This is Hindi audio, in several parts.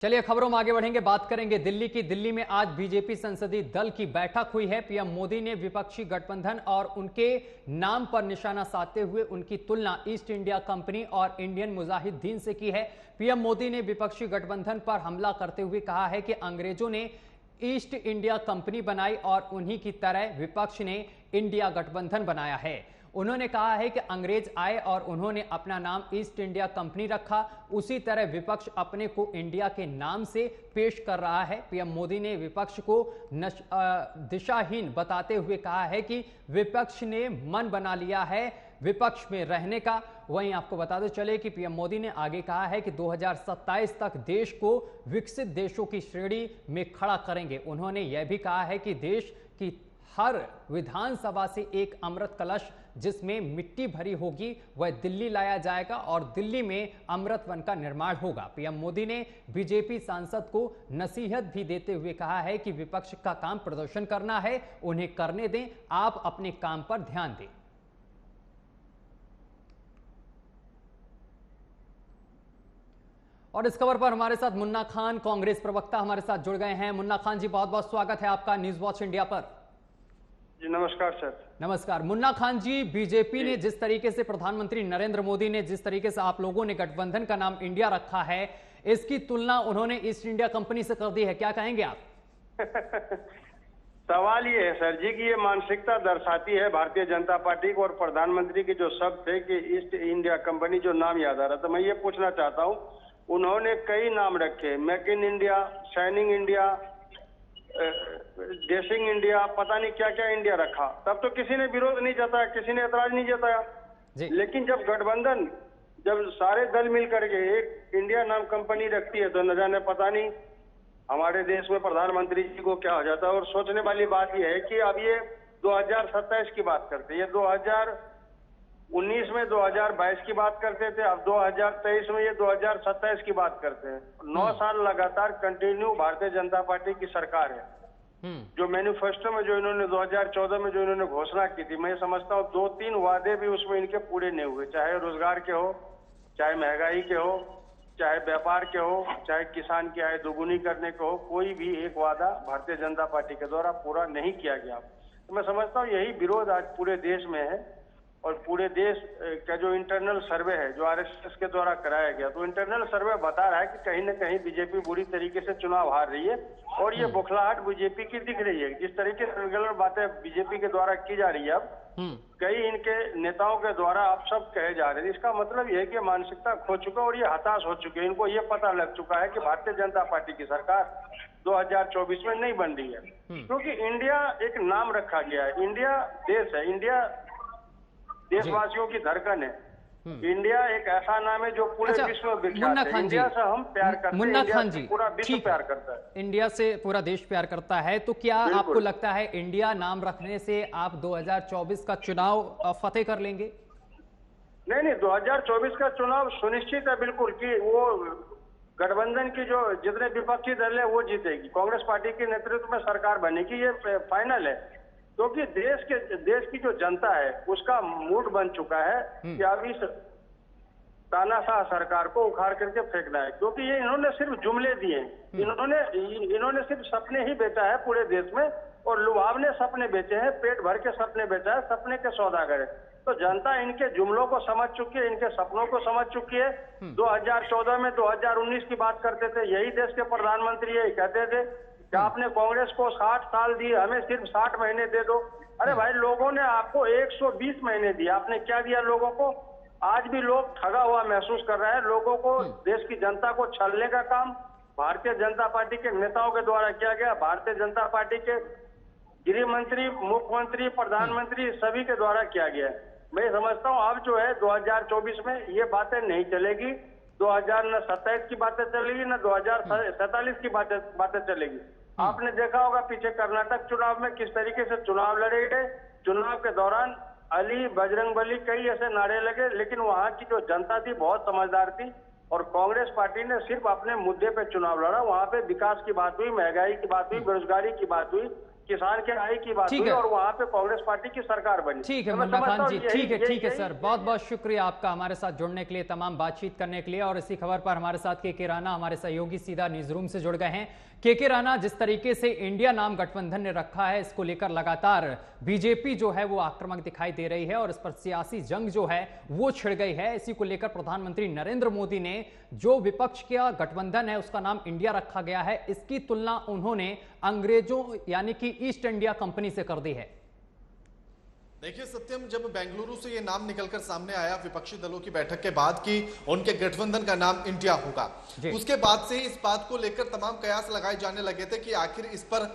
चलिए खबरों में आगे बढ़ेंगे, बात करेंगे दिल्ली में आज बीजेपी संसदीय दल की बैठक हुई है। पीएम मोदी ने विपक्षी गठबंधन और उनके नाम पर निशाना साधते हुए उनकी तुलना ईस्ट इंडिया कंपनी और इंडियन मुजाहिदीन से की है। पीएम मोदी ने विपक्षी गठबंधन पर हमला करते हुए कहा है कि अंग्रेजों ने ईस्ट इंडिया कंपनी बनाई और उन्हीं की तरह विपक्ष ने इंडिया गठबंधन बनाया है। उन्होंने कहा है कि अंग्रेज आए और उन्होंने अपना नाम ईस्ट इंडिया कंपनी रखा, उसी तरह विपक्ष अपने को इंडिया के नाम से पेश कर रहा है। पीएम मोदी ने विपक्ष को दिशाहीन बताते हुए कहा है कि विपक्ष ने मन बना लिया है विपक्ष में रहने का। वहीं आपको बताते चले कि पीएम मोदी ने आगे कहा है कि 2027 तक देश को विकसित देशों की श्रेणी में खड़ा करेंगे। उन्होंने यह भी कहा है कि देश की हर विधानसभा से एक अमृत कलश जिसमें मिट्टी भरी होगी वह दिल्ली लाया जाएगा और दिल्ली में अमृत वन का निर्माण होगा। पीएम मोदी ने बीजेपी सांसद को नसीहत भी देते हुए कहा है कि विपक्ष का काम प्रदर्शन करना है, उन्हें करने दें, आप अपने काम पर ध्यान दें। और इस खबर पर हमारे साथ मुन्ना खान, कांग्रेस प्रवक्ता, हमारे साथ जुड़ गए हैं। मुन्ना खान जी, बहुत बहुत स्वागत है आपका न्यूज वॉच इंडिया पर। जी नमस्कार सर। नमस्कार मुन्ना खान जी, बीजेपी ने जिस तरीके से, प्रधानमंत्री नरेंद्र मोदी ने जिस तरीके से आप लोगों ने गठबंधन का नाम इंडिया रखा है, इसकी तुलना उन्होंने ईस्ट इंडिया कंपनी से कर दी है, क्या कहेंगे आप? सवाल ये है सर जी कि ये मानसिकता दर्शाती है भारतीय जनता पार्टी को और प्रधानमंत्री के जो शब्द थे कि ईस्ट इंडिया कंपनी, जो नाम याद आ रहा था, मैं ये पूछना चाहता हूँ, उन्होंने कई नाम रखे, make in India, shining India, dashing India, पता नहीं क्या क्या इंडिया रखा, तब तो किसी ने विरोध नहीं जताया, किसी ने ऐतराज नहीं जताया। लेकिन जब गठबंधन, जब सारे दल मिल करके एक इंडिया नाम कंपनी रखती है तो न जाने पता नहीं हमारे देश में प्रधानमंत्री जी को क्या हो जाता है। और सोचने वाली बात यह है कि अब ये 2027 की बात करते हैं, ये 2019 में 2022 की बात करते थे, अब 2023 में ये 2027 की बात करते हैं। 9 साल लगातार कंटिन्यू भारतीय जनता पार्टी की सरकार है। जो मैनिफेस्टो में जो इन्होंने 2014 में जो इन्होंने घोषणा की थी, मैं समझता हूँ 2-3 वादे भी उसमें इनके पूरे नहीं हुए, चाहे रोजगार के हो, चाहे महंगाई के हो, चाहे व्यापार के हो, चाहे किसान की आय दोगुनी करने के हो, कोई भी एक वादा भारतीय जनता पार्टी के द्वारा पूरा नहीं किया गया। तो मैं समझता हूँ यही विरोध आज पूरे देश में है। और पूरे देश का जो इंटरनल सर्वे है, जो आरएसएस के द्वारा कराया गया, तो इंटरनल सर्वे बता रहा है कि कहीं न कहीं बीजेपी बुरी तरीके से चुनाव हार रही है और ये बुखलाहट बीजेपी की दिख रही है। जिस तरीके से गलत बातें बीजेपी के द्वारा की जा रही है, अब कई इनके नेताओं के द्वारा आप सब कहे जा रहे हैं, इसका मतलब यह है कि मानसिकता खो चुका और ये हताश हो चुके हैं। इनको ये पता लग चुका है कि भारतीय जनता पार्टी की सरकार 2024 में नहीं बन रही है, क्योंकि इंडिया एक नाम रखा गया है, इंडिया देश है, इंडिया देशवासियों की धड़कन है। इंडिया एक ऐसा नाम है जो पूरे विश्व में विख्यात है। इंडिया से हम प्यार करते हैं, मुन्ना खान जी, पूरा विश्व प्यार करता है, इंडिया से पूरा देश प्यार करता है। तो क्या आपको लगता है इंडिया नाम रखने से आप 2024 का चुनाव फतेह कर लेंगे? नहीं, 2024 का चुनाव सुनिश्चित है बिल्कुल कि वो गठबंधन की जो जितने विपक्षी दल है वो जीतेगी, कांग्रेस पार्टी के नेतृत्व में सरकार बनेगी, ये फाइनल है। क्योंकि देश की जो जनता है उसका मूड बन चुका है कि अब इस तानाशाह सरकार को उखाड़ करके फेंकना है। क्योंकि ये इन्होंने सिर्फ जुमले दिए, इन्होंने सिर्फ सपने ही बेचा है पूरे देश में, और लुभावने सपने बेचे हैं, पेट भर के सपने बेचा है, सपने के सौदागर है। तो जनता इनके जुमलों को समझ चुकी है, इनके सपनों को समझ चुकी है। 2014 में 2019 की बात करते थे, यही देश के प्रधानमंत्री यही कहते थे कि आपने कांग्रेस को 60 साल दिए, हमें सिर्फ 60 महीने दे दो। अरे भाई, लोगों ने आपको 120 महीने दिए, आपने क्या दिया लोगों को? आज भी लोग ठगा हुआ महसूस कर रहे हैं। लोगों को, देश की जनता को छलने का काम भारतीय जनता पार्टी के नेताओं के द्वारा किया गया। भारतीय जनता पार्टी के गृह मंत्री, मुख्यमंत्री, प्रधानमंत्री सभी के द्वारा किया गया है। मैं समझता हूँ अब जो है 2024 में ये बातें नहीं चलेगी, 2027 की बातें चलेगी, न 2047 की बातें चलेगी। आपने देखा होगा पीछे कर्नाटक चुनाव में किस तरीके से चुनाव लड़े गए। चुनाव के दौरान अली, बजरंगबली, कई ऐसे नारे लगे, लेकिन वहां की जो जनता थी बहुत समझदार थी और कांग्रेस पार्टी ने सिर्फ अपने मुद्दे पे चुनाव लड़ा। वहां पे विकास की बात हुई, महंगाई की बात हुई, बेरोजगारी की बात हुई, किसान के आय की बात हुई और वहां पे कांग्रेस पार्टी की सरकार बनी। ठीक है मुन्ना खान जी, ठीक है सर, बहुत बहुत शुक्रिया आपका हमारे साथ जुड़ने के लिए, तमाम बातचीत करने के लिए। और इसी खबर पर हमारे साथ के राणा हमारे सहयोगी सीधा न्यूज रूम से जुड़ गए हैं। के राणा, जिस तरीके से इंडिया नाम गठबंधन ने रखा है, इसको लेकर लगातार बीजेपी जो है वो आक्रामक दिखाई दे रही है और इस पर सियासी जंग जो है वो छिड़ गई है। इसी को लेकर प्रधानमंत्री नरेंद्र मोदी ने जो विपक्ष का गठबंधन है उसका नाम इंडिया रखा गया है, इसकी तुलना उन्होंने अंग्रेजों यानी कि ईस्ट इंडिया कंपनी से कर दी है। देखिए सत्यम, जब बेंगलुरु से ये नाम निकलकर सामने आया विपक्षी दलों की बैठक के बाद कि उनके गठबंधन का नाम इंडिया होगा, उसके बाद से ही इस बात को लेकर तमाम कयास लगाए जाने लगे थे कि आखिर इस पर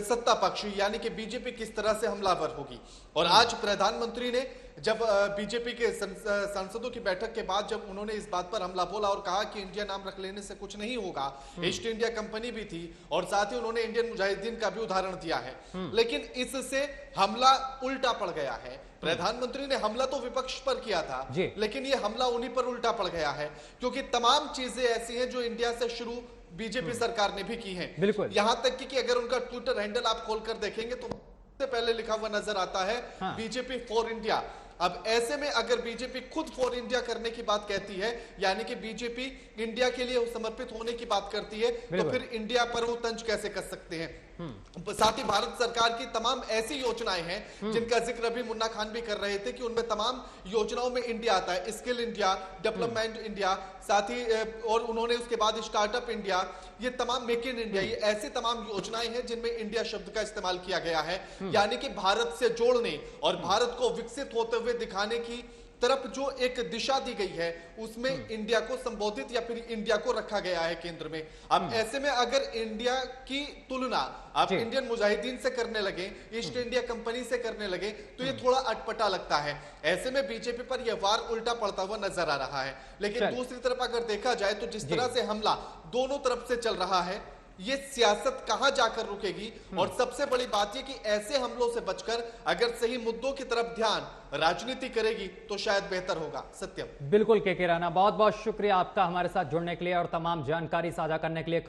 सत्ता पक्ष यानी कि बीजेपी किस तरह से हमलावर होगी। और आज प्रधानमंत्री ने जब बीजेपी के सांसदों की बैठक के बाद जब उन्होंने इस बात पर हमला बोला और कहा कि इंडिया नाम रख लेने से कुछ नहीं होगा, ईस्ट इंडिया कंपनी भी थी और साथ ही उन्होंने इंडियन मुजाहिदीन का भी उदाहरण दिया है, लेकिन इससे हमला उल्टा पड़ गया है। प्रधानमंत्री ने हमला तो विपक्ष पर किया था, लेकिन ये हमला उन्हीं पर उल्टा पड़ गया है, क्योंकि तमाम चीजें ऐसी हैं जो इंडिया से शुरू बीजेपी सरकार ने भी की हैं। बिल्कुल, यहां तक कि अगर उनका ट्विटर हैंडल आप खोलकर देखेंगे तो सबसे पहले लिखा हुआ नजर आता है बीजेपी फॉर इंडिया। अब ऐसे में अगर बीजेपी खुद फॉर इंडिया करने की बात कहती है, यानी कि बीजेपी इंडिया के लिए समर्पित होने की बात करती है, तो फिर इंडिया पर वो तंज कैसे कर सकते हैं। साथ ही भारत सरकार की तमाम ऐसी योजनाएं हैं जिनका जिक्र अभी मुन्ना खान भी कर रहे थे कि उनमें तमाम योजनाओं में इंडिया आता है, स्किल इंडिया, डेवलपमेंट इंडिया, साथ ही और उन्होंने उसके बाद स्टार्टअप इंडिया, ये तमाम मेक इन इंडिया, ये ऐसी तमाम योजनाएं हैं जिनमें इंडिया शब्द का इस्तेमाल किया गया है, यानी कि भारत से जोड़ने और भारत को विकसित होते हुए दिखाने की तरफ जो एक दिशा दी गई है उसमें इंडिया को संबोधित या फिर इंडिया को रखा गया है केंद्र में। अब ऐसे में अगर इंडिया की तुलना आप इंडियन मुजाहिदीन से करने लगे, ईस्ट इंडिया कंपनी से करने लगे, तो ये थोड़ा अटपटा लगता है। ऐसे में बीजेपी पर यह वार उल्टा पड़ता हुआ नजर आ रहा है। लेकिन दूसरी तरफ अगर देखा जाए तो जिस तरह से हमला दोनों तरफ से चल रहा है, ये सियासत कहां जाकर रुकेगी। और सबसे बड़ी बात यह कि ऐसे हमलों से बचकर अगर सही मुद्दों की तरफ ध्यान राजनीति करेगी तो शायद बेहतर होगा। सत्यम, बिल्कुल के राणा, बहुत बहुत शुक्रिया आपका हमारे साथ जुड़ने के लिए और तमाम जानकारी साझा करने के लिए।